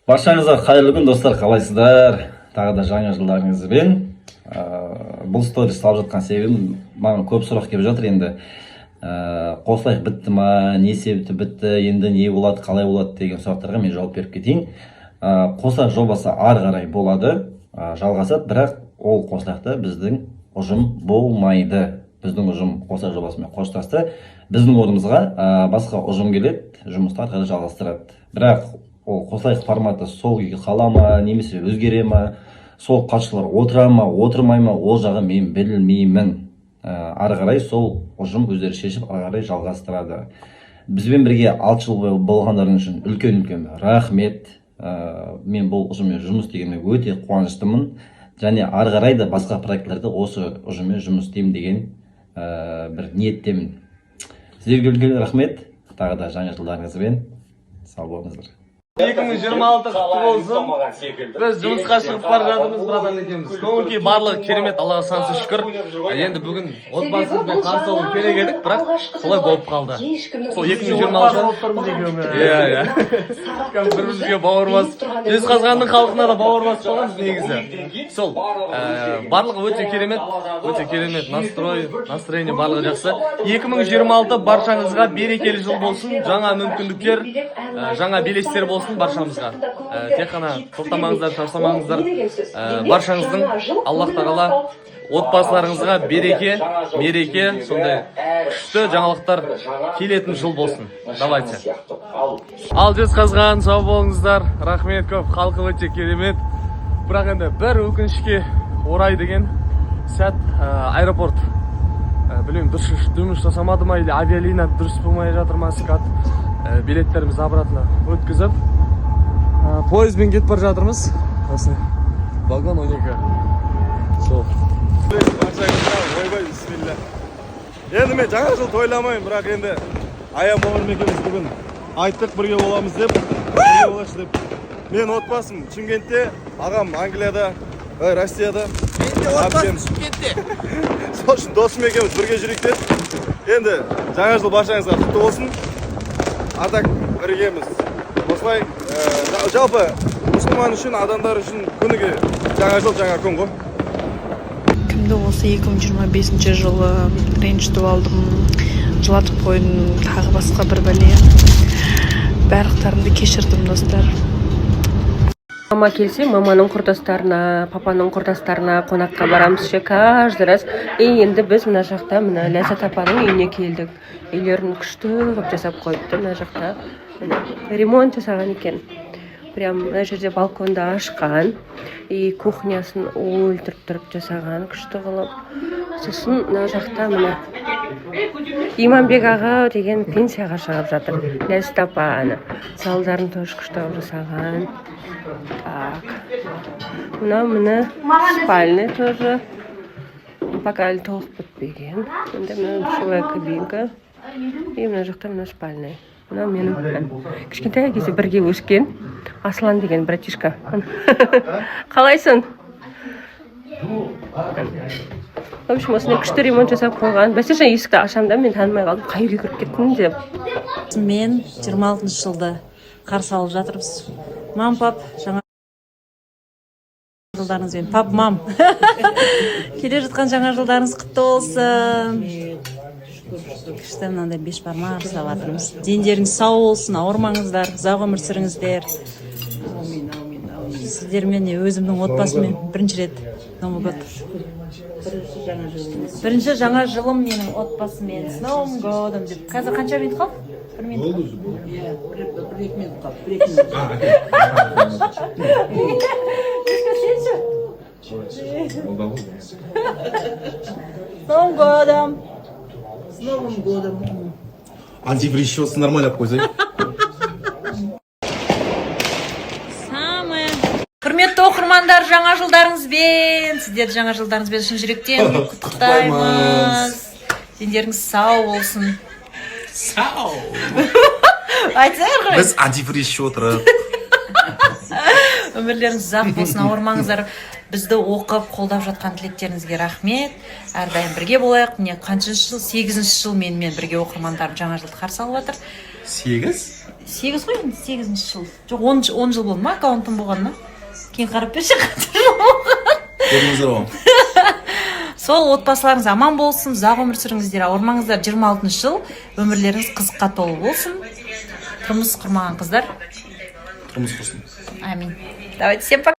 Баршаңызға қайырлы күн достар, қалайсыздар? Тағы да жаңа жылдарыңызбен. Бұл сторис салып жатқан себебім, маған көп сұрақ келіп жатыр енді. Қосылайық бітті ма, не себепті бітті, енді не болады, қалай болады деген сұрақтарға мен жауап беріп кетейін. Қосылайық жобасы ары қарай болады, жалғасады, бірақ ол қосылайықта біздің ұжым болмайды. Біздің ұжым қосылайық жобасымен қоштасты. Біздің орнымызға басқа ұжым келеді, жұмысты ары қарай жалғастырады. Бірақ ол қосылайық форматы сол күйі қала ма, немесе өзгере ма, сол қатысушылар отыра ма, отырмай ма, ол жағы мен білмеймін. Ары қарай сол ұжым өздері шешіп ары қарай жалғастырады. Бізбен бірге 6 жыл болғандарың үшін үлкен рахмет. Мен бұл ұжыммен жұмыс істегеніме өте қуаныштымын. Және ары қарай да басқа проектлерді осы ұжыммен жұмыс істеймін деген бір ниеттемін. Сіздерге үлкен рахмет. Тағы да жаңа жылдарыңызбен сау болыңыздар. 2026 құтты болсын. Біз жұмысқа шығып бара жатырмыз, братан екеуміз. Көңіл-күй барлығы керемет, Аллаға сансыз шүкір. Енді бүгін отбасымызбен қарсы алу керек едік, бірақ солай болып қалды. Сол 2026. Иә. Бір-бірімізге бауырмас. Жезқазғанның халқына да бауырмас боламыз негізі. Сол барлығы өте керемет, настроение барлығы жақсы. 2026 баршаңызға берекелі жыл болсын, жаңа мүмкіндіктер, жаңа белестер болсын баршамызға. Тек қана тоқтамаңыздар, шаршамаңыздар. Баршаңыздың Аллах тағала отбасыларыңызға береке, сондай күшті жаңалықтар келетін жыл болсын. Давайте. Ал Жезқазған, сау болыңыздар. Рахмет көп, халқы өте керемет. Бірақ енді бір өкінішке орай деген сәт аэропорт. Білмеймін, дұрыс жұмыс жасамады ма, или авиалина дұрыс болмай жатыр ма, скат. Билеттеріміз обратно өткізіп, поездбен кетіп бара жатырмыз. Осы вагон 12. Сол. Ойбай, бисмилля. Енді мен жаңа жыл тойламаймын, бірақ енді аян бауырым екеуміз бүгін айттық, бірге боламыз деп, бірге болайық деп. Мен отбасым Шымкентте, ағам Англияда, Россияда. Менде отбасым Шымкентте. Сол үшін досым екеуміз бірге жүрейік деп. Енді жаңа жыл баршаңызға құтты болсын. Ардақ біргеміз. Осылай, жалпы мұсылман үшін, адамдар үшін күніге жаңа жыл, жаңа күн ғой. Кімді осы 2025 жылы ренжітіп алдым, жылатып қойдым, тағы басқа бір бәле. Барлықтарымды кешірдім, достар. Мама келсе, маманың құрдастарына, папаның құрдастарына қонаққа барамыз ше, каждый раз. Енді біз мына жақта, мына Ләззат апаның үйіне келдік. Үйлерін күшті қып жасап қойыпты, мына жақта. Ремонт жасаған екен. Прям мына жерде балконда ашқан, кухнясын өлтіріп тұрып жасаған, күшті қылып. Сосын мына жақта мына Иманбек аға деген пенсияға шығып жатыр. Ләззат апаны залдарын тоже күшті жасаған. Так, мына спальня тоже пока әлі толық бітпеген. Енді мына душевая кабинка и мына жақта мына спальня. Мына менің кішкентай кезде бірге өскен Аслан деген братишка. Қалайсың? В общем, осындай күшті ремонт жасап қойған. Бәсе есікті ашамда мен танымай қалдым, қай үйге кіріп кеттім деп. Мен 26 жылды қарсы алып жатырмыз. Мам, пап, жаңа жылдарыңызбен. Пап, мам. Келе жатқан жаңа жылдарыңыз құтты болсын. Күшті мынандай 5 бармақ жасап жатырмыз. Дендеріңіз сау болсын, ауырмаңыздар, ұзақ өмір сүріңіздер. Сіздермен өзімнің отбасыммен бірінші рет Новый год. Бірінші жаңа жылым менің отбасыммен. С Новым годом деп. Қазір қанша минут қалды? 1 минут. Бір минут С Новым годом. С Новым годом. Антиврещётся нормально пользуй. Құрметті оқырмандар, жаңа жылдарыңызбен, сіздерді жаңа жылдарыңызбен шын жүректен құттықтаймыз. Дендеріңіз сау болсын. Сау. Айтсайыр. Біз антиврещётырық. Өмірлеріңіз ұзақ болсын, ауырмаңыздар. Бізді оқып, қолдап жатқан тілектеріңізге рахмет. Әрдайым бірге болайық. Міне қаншыншы жыл, 8-ші жыл менімен бірге оқырмандарым жаңа жылды қарсы алып жатыр. Сегіз? 8 ғой енді 8-ші жыл. Жоқ 10 жыл болды ма аккаунтым болғанына? Кейін қарап берші Көріңіздер оған. Сол отбасыларыңыз аман болсын, ұзақ өмір сүріңіздер, ауырмаңыздар. 26 жыл өмірлеріңіз қызыққа толы болсын. Тұрмыс құрмаған қыздар. Тұрмыс құрсын. Амин. Давайте всем пока.